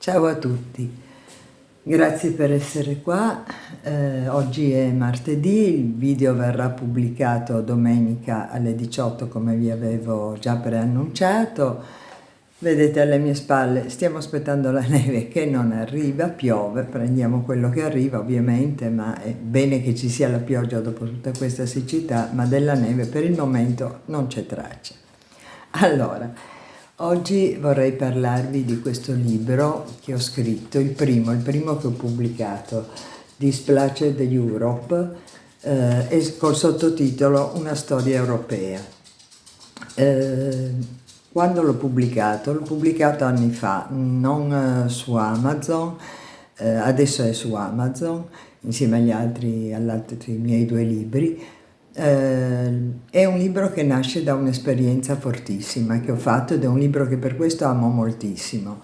Ciao a tutti, grazie per essere qua. Oggi è martedì, il video verrà pubblicato domenica alle 18 come vi avevo già preannunciato. Vedete alle mie spalle, stiamo aspettando la neve che non arriva, piove, prendiamo quello che arriva ovviamente, ma è bene che ci sia la pioggia dopo tutta questa siccità, ma della neve per il momento non c'è traccia. Allora, oggi vorrei parlarvi di questo libro che ho scritto, il primo che ho pubblicato, Displayed Europe, col sottotitolo Una storia europea. Quando l'ho pubblicato? L'ho pubblicato anni fa, non su Amazon, adesso è su Amazon, insieme agli altri miei due libri. È un libro che nasce da un'esperienza fortissima che ho fatto ed è un libro che per questo amo moltissimo.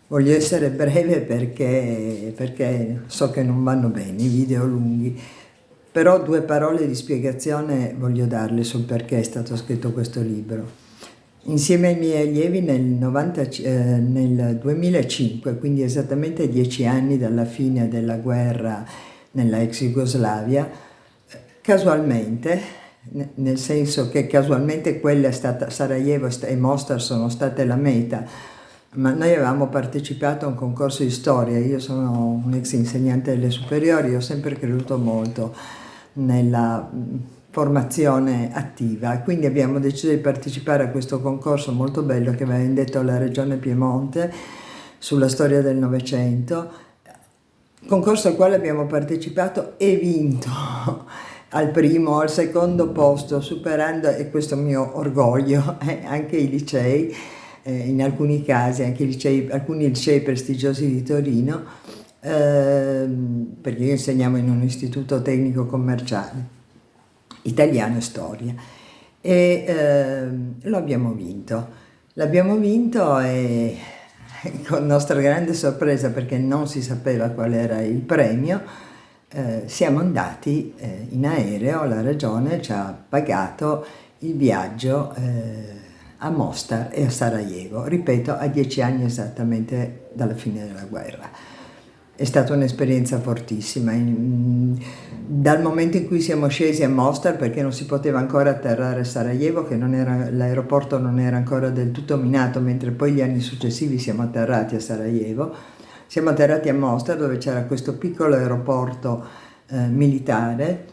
Voglio essere breve perché so che non vanno bene i video lunghi, però due parole di spiegazione voglio darle sul perché è stato scritto questo libro. Insieme ai miei allievi nel 2005, quindi esattamente 10 anni dalla fine della guerra nella ex Jugoslavia, casualmente, nel senso che casualmente quella è stata Sarajevo e Mostar sono state la meta, ma noi avevamo partecipato a un concorso di storia. Io sono un ex insegnante delle superiori, ho sempre creduto molto nella formazione attiva, quindi abbiamo deciso di partecipare a questo concorso molto bello che aveva indetto la Regione Piemonte sulla storia del Novecento, concorso al quale abbiamo partecipato e vinto al primo o al secondo posto, superando, e questo mio orgoglio, anche i licei, in alcuni casi anche alcuni licei prestigiosi di Torino, perché io insegnavo in un istituto tecnico commerciale, italiano e storia, e lo abbiamo vinto. L'abbiamo vinto e con nostra grande sorpresa, perché non si sapeva qual era il premio, siamo andati in aereo, la regione ci ha pagato il viaggio a Mostar e a Sarajevo, ripeto, a 10 anni esattamente dalla fine della guerra. È stata un'esperienza fortissima. Dal momento in cui siamo scesi a Mostar, perché non si poteva ancora atterrare a Sarajevo, che l'aeroporto non era ancora del tutto minato, mentre poi gli anni successivi siamo atterrati a Sarajevo, siamo atterrati a Mostar dove c'era questo piccolo aeroporto militare,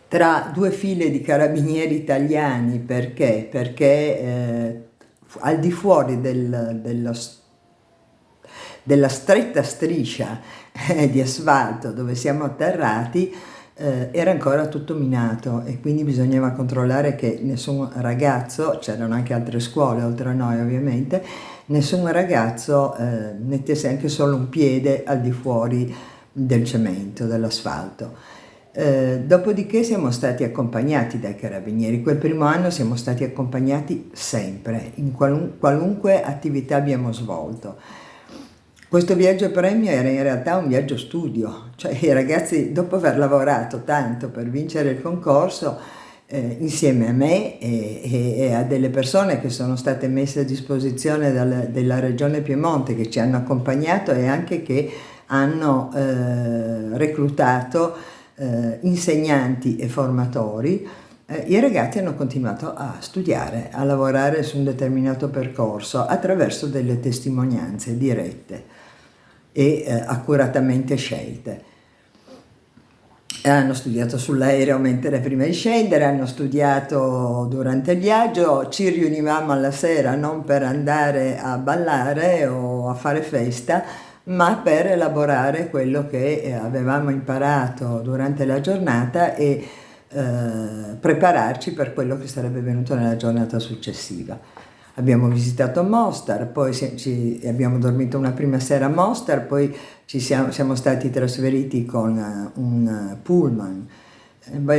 tra due file di carabinieri italiani. Perché? Perché al di fuori della stretta striscia di asfalto dove siamo atterrati era ancora tutto minato, e quindi bisognava controllare che nessun ragazzo, c'erano anche altre scuole oltre a noi ovviamente, nessun ragazzo mettesse anche solo un piede al di fuori del cemento, dell'asfalto. Dopodiché siamo stati accompagnati dai carabinieri. Quel primo anno siamo stati accompagnati sempre, in qualunque attività abbiamo svolto. Questo viaggio premio era in realtà un viaggio studio, cioè i ragazzi, dopo aver lavorato tanto per vincere il concorso, insieme a me e a delle persone che sono state messe a disposizione della Regione Piemonte, che ci hanno accompagnato e anche che hanno reclutato insegnanti e formatori, i ragazzi hanno continuato a studiare, a lavorare su un determinato percorso attraverso delle testimonianze dirette e accuratamente scelte. Hanno studiato sull'aereo mentre prima di scendere, hanno studiato durante il viaggio, ci riunivamo alla sera non per andare a ballare o a fare festa, ma per elaborare quello che avevamo imparato durante la giornata e prepararci per quello che sarebbe venuto nella giornata successiva. Abbiamo visitato Mostar, poi abbiamo dormito una prima sera a Mostar, poi siamo stati trasferiti con un pullman.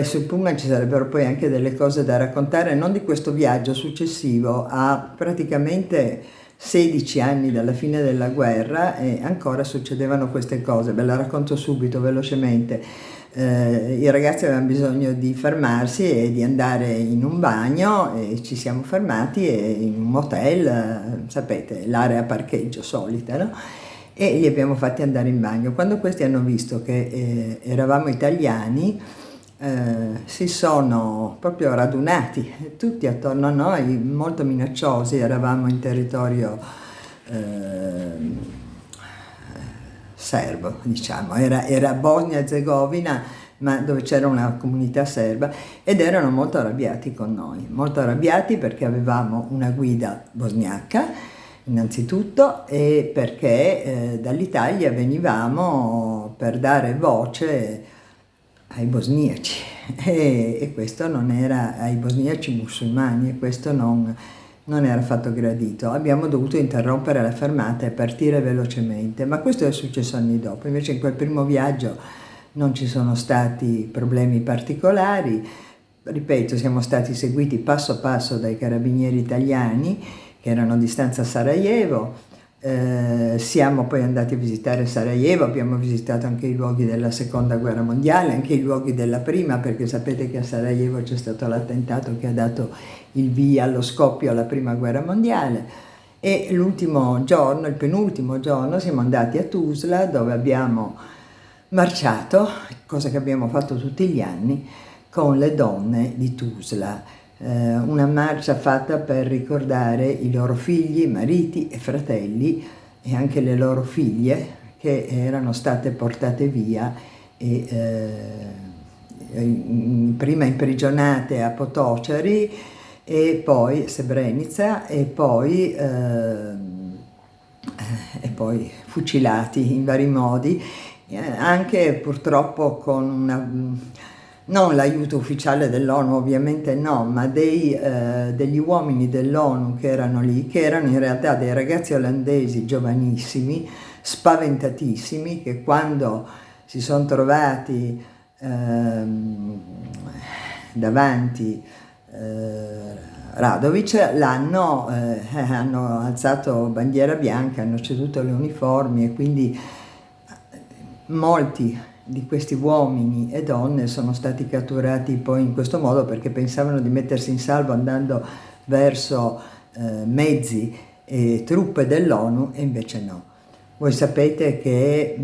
Sul pullman ci sarebbero poi anche delle cose da raccontare, non di questo viaggio successivo, a praticamente 16 anni dalla fine della guerra, e ancora succedevano queste cose. Ve la racconto subito, velocemente. I ragazzi avevano bisogno di fermarsi e di andare in un bagno, e ci siamo fermati in un motel, sapete, l'area parcheggio solita, no? e li abbiamo fatti andare in bagno. Quando questi hanno visto che eravamo italiani, si sono proprio radunati tutti attorno a noi, molto minacciosi. Eravamo in territorio serbo, diciamo, era Bosnia-Herzegovina, ma dove c'era una comunità serba, ed erano molto arrabbiati con noi, molto arrabbiati perché avevamo una guida bosniaca innanzitutto, e perché dall'Italia venivamo per dare voce ai bosniaci, e questo non era, ai bosniaci musulmani, e questo non era affatto gradito. Abbiamo dovuto interrompere la fermata e partire velocemente, ma questo è successo anni dopo. Invece in quel primo viaggio non ci sono stati problemi particolari. Ripeto, siamo stati seguiti passo passo dai carabinieri italiani che erano di stanza a Sarajevo. Siamo poi andati a visitare Sarajevo, abbiamo visitato anche i luoghi della seconda guerra mondiale, anche i luoghi della prima, perché sapete che a Sarajevo c'è stato l'attentato che ha dato il via allo scoppio alla prima guerra mondiale. E l'ultimo giorno, il penultimo giorno, siamo andati a Tuzla, dove abbiamo marciato, cosa che abbiamo fatto tutti gli anni, con le donne di Tuzla. Una marcia fatta per ricordare i loro figli, mariti e fratelli, e anche le loro figlie che erano state portate via e prima imprigionate a Potocari e poi a Srebrenica, e poi fucilati in vari modi, anche purtroppo con non l'aiuto ufficiale dell'ONU, ovviamente no, ma degli uomini dell'ONU che erano lì, che erano in realtà dei ragazzi olandesi giovanissimi, spaventatissimi, che quando si sono trovati davanti Radovic hanno alzato bandiera bianca, hanno ceduto le uniformi, e quindi molti di questi uomini e donne sono stati catturati poi in questo modo, perché pensavano di mettersi in salvo andando verso mezzi e truppe dell'ONU, e invece no. Voi sapete che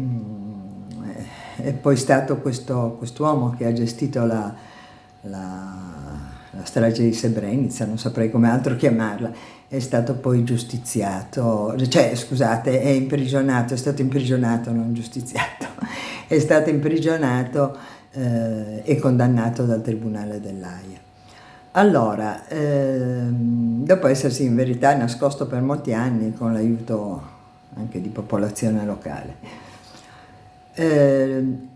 è poi stato quest'uomo che ha gestito la strage di Srebrenica, non saprei come altro chiamarla, è stato poi giustiziato, cioè scusate, è stato imprigionato, non giustiziato, è stato imprigionato e condannato dal Tribunale dell'Aia. Allora, dopo essersi in verità nascosto per molti anni con l'aiuto anche di popolazione locale,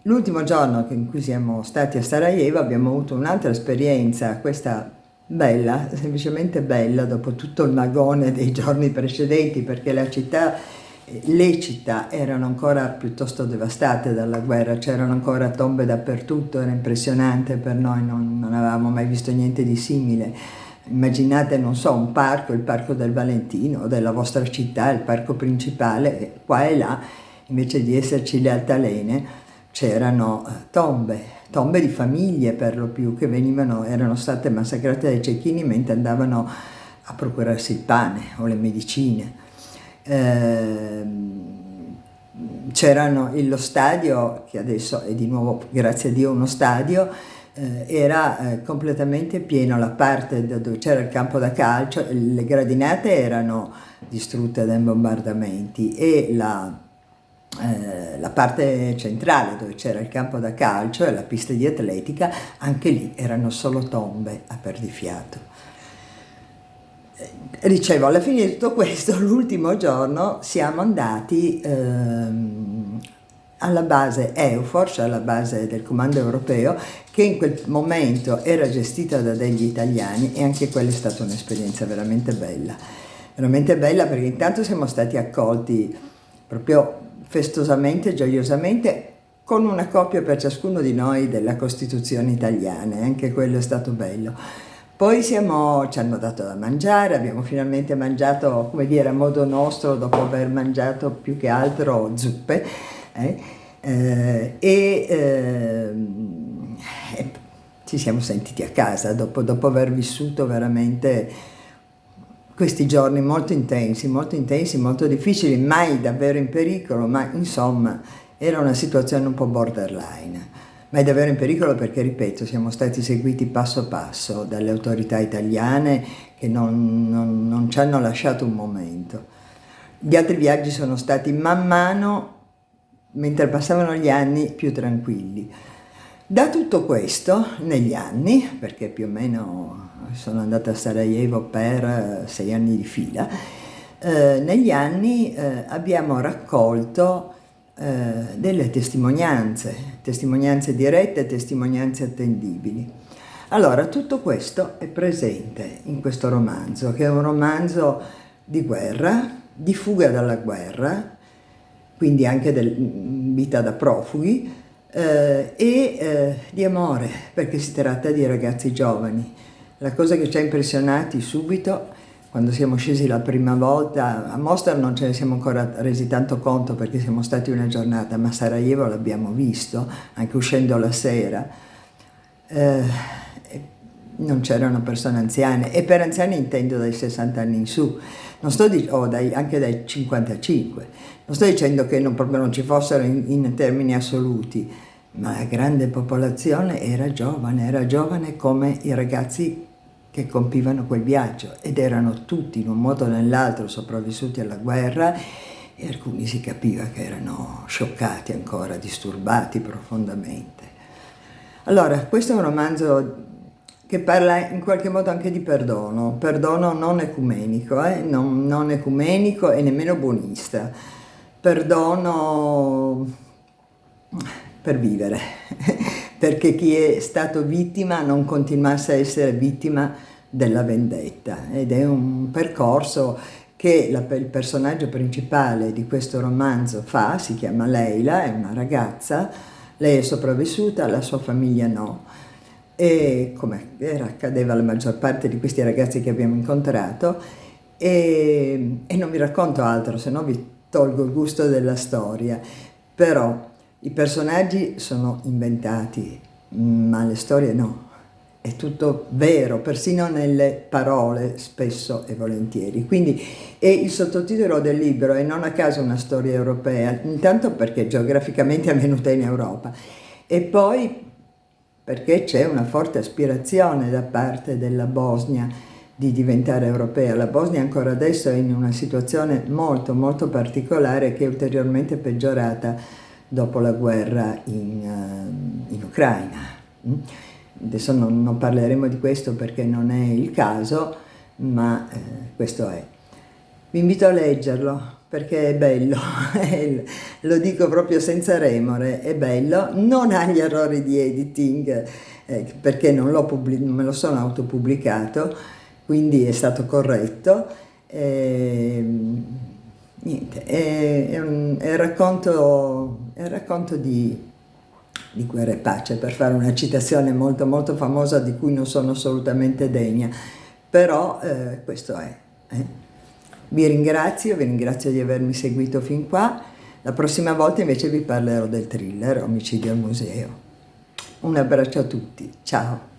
l'ultimo giorno in cui siamo stati a Sarajevo abbiamo avuto un'altra esperienza, questa bella, semplicemente bella, dopo tutto il magone dei giorni precedenti, perché le città erano ancora piuttosto devastate dalla guerra, c'erano ancora tombe dappertutto, era impressionante per noi, non avevamo mai visto niente di simile. Immaginate, non so, un parco, il Parco del Valentino, della vostra città, il parco principale, qua e là, invece di esserci le altalene, c'erano tombe di famiglie per lo più, che erano state massacrate dai cecchini mentre andavano a procurarsi il pane o le medicine. C'erano lo stadio, che adesso è di nuovo, grazie a Dio, uno stadio, era completamente pieno, la parte dove c'era il campo da calcio, le gradinate erano distrutte dai bombardamenti, e la parte centrale dove c'era il campo da calcio e la pista di atletica, anche lì erano solo tombe a perdifiato. Dicevo, alla fine di tutto questo, l'ultimo giorno siamo andati alla base EUFOR, cioè alla base del comando europeo, che in quel momento era gestita da degli italiani, e anche quella è stata un'esperienza veramente bella, perché intanto siamo stati accolti proprio festosamente, gioiosamente, con una copia per ciascuno di noi della Costituzione italiana, e anche quello è stato bello. Poi ci hanno dato da mangiare, abbiamo finalmente mangiato, come dire, a modo nostro, dopo aver mangiato più che altro zuppe, ci siamo sentiti a casa dopo aver vissuto veramente questi giorni molto intensi, molto difficili, mai davvero in pericolo, ma insomma era una situazione un po' borderline. Mai davvero in pericolo perché, ripeto, siamo stati seguiti passo passo dalle autorità italiane che non ci hanno lasciato un momento. Gli altri viaggi sono stati man mano, mentre passavano gli anni, più tranquilli. Da tutto questo, negli anni, perché più o meno sono andata a Sarajevo per 6 anni di fila, negli anni abbiamo raccolto delle testimonianze dirette, testimonianze attendibili. Allora, tutto questo è presente in questo romanzo, che è un romanzo di guerra, di fuga dalla guerra, quindi anche vita da profughi, di amore, perché si tratta di ragazzi giovani. La cosa che ci ha impressionati subito, quando siamo scesi la prima volta, a Mostar non ce ne siamo ancora resi tanto conto perché siamo stati una giornata, ma a Sarajevo l'abbiamo visto, anche uscendo la sera. Non c'erano persone anziane, e per anziani intendo dai 60 anni in su, anche dai 55. Non sto dicendo che proprio non ci fossero in termini assoluti, ma la grande popolazione era giovane come i ragazzi che compivano quel viaggio, ed erano tutti in un modo o nell'altro sopravvissuti alla guerra, e alcuni si capiva che erano scioccati ancora, disturbati profondamente. Allora, questo è un romanzo che parla in qualche modo anche di perdono non ecumenico, non ecumenico e nemmeno buonista, perdono per vivere, perché chi è stato vittima non continuasse a essere vittima della vendetta, ed è un percorso che il personaggio principale di questo romanzo fa. Si chiama Leila, è una ragazza, lei è sopravvissuta, la sua famiglia no, e come accadeva alla maggior parte di questi ragazzi che abbiamo incontrato, e non vi racconto altro, se no vi tolgo il gusto della storia. Però i personaggi sono inventati, ma le storie no, è tutto vero, persino nelle parole, spesso e volentieri. Quindi, e il sottotitolo del libro è non a caso una storia europea, intanto perché geograficamente è avvenuta in Europa, e poi perché c'è una forte aspirazione da parte della Bosnia di diventare europea. La Bosnia ancora adesso è in una situazione molto molto particolare, che è ulteriormente peggiorata dopo la guerra in Ucraina. Adesso non parleremo di questo perché non è il caso, ma questo è. Vi invito a leggerlo perché è bello, lo dico proprio senza remore, è bello, non ha gli errori di editing, perché non me lo sono autopubblicato, quindi è stato corretto. Niente, è un racconto di guerra e pace, per fare una citazione molto molto famosa di cui non sono assolutamente degna, però questo è. Vi ringrazio di avermi seguito fin qua. La prossima volta invece vi parlerò del thriller Omicidio al museo. Un abbraccio a tutti, ciao!